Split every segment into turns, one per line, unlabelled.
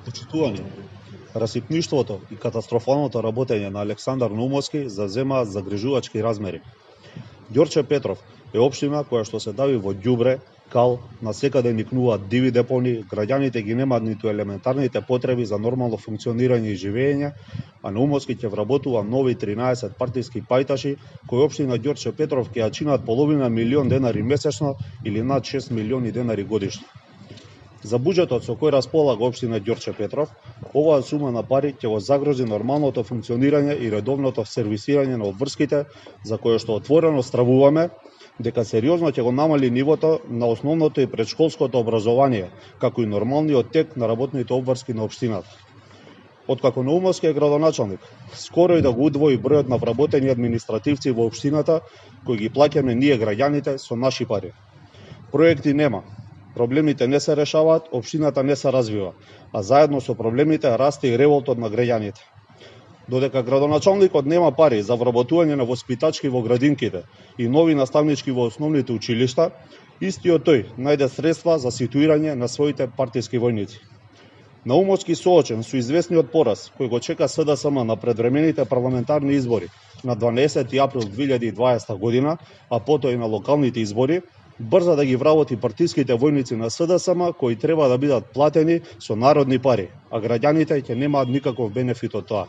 Почитувани, расипништвото и катастрофалното работење на Александар Наумовски заземаат загрижувачки размери. Ѓорче Петров е општина која што се дави во ѓубре, кал, насекаде никнуваат диви депони, граѓаните ги немаат ниту елементарните потреби за нормално функционирање и живење, а Наумовски ќе вработува нови 13 партиски пајташи, кои општина Ѓорче Петров ќе ја чинат половина милион денари месечно или над 6 милиони денари годишно. За буџетот со кој располага општина Ѓорче Петров, оваа сума на пари ќе го загрози нормалното функционирање и редовното сервисирање на обврските, за кое што отворено стравуваме дека сериозно ќе го намали нивото на основното и предшколското образование, како и нормалниот тек на работните обврски на општината. Откако Наумовски е градоначалник, скоро и да го удвои бројот на вработени административци во општината, кои ги плаќаме ние граѓаните со наши пари. Проекти нема. Проблемите не се решаваат, општината не се развива, а заедно со проблемите расте и револтот на граѓаните. Додека градоначалникот нема пари за вработување на воспитачки во градинките и нови наставнички во основните училишта, истиот тој најде средства за ситуирање на своите партиски војници. Наумовски соочен со известниот пораз кој го чека СДСМ на предвремените парламентарни избори на 12 април 2020 година, а потоа и на локалните избори, брза да ги вработи партиските војници на СДСМ кои треба да бидат платени со народни пари, а граѓаните ќе немаат никаков бенефит од тоа.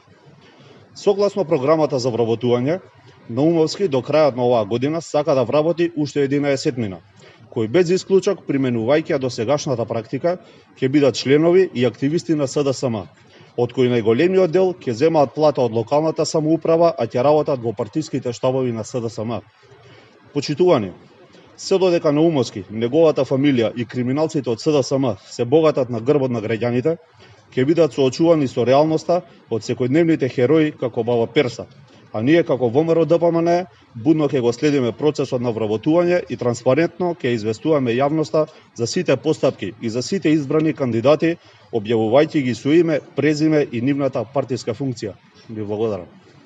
Согласно програмата за вработување, Наумовски до крајот на оваа година сака да вработи уште 11 кои без исклучок, применувајќи досегашната практика, ќе бидат членови и активисти на СДСМ, од кои најголемиот дел ќе земаат плата од локалната самоуправа, а ќе работат во партиските штабови на СДСМ. Почитувани, се додека Наумовски, неговата фамилија и криминалците од СДСМ се богатат на грбот на граѓаните, ќе бидат соочувани со реалноста од секојдневните херои како Баба Перса, а ние како ВМРО ДПМН будно ќе го следиме процесот на вработување и транспарентно ќе известуваме јавноста за сите постапки и за сите избрани кандидати, објавувајќи ги со име, презиме и нивната партиска функција. Ви благодарам.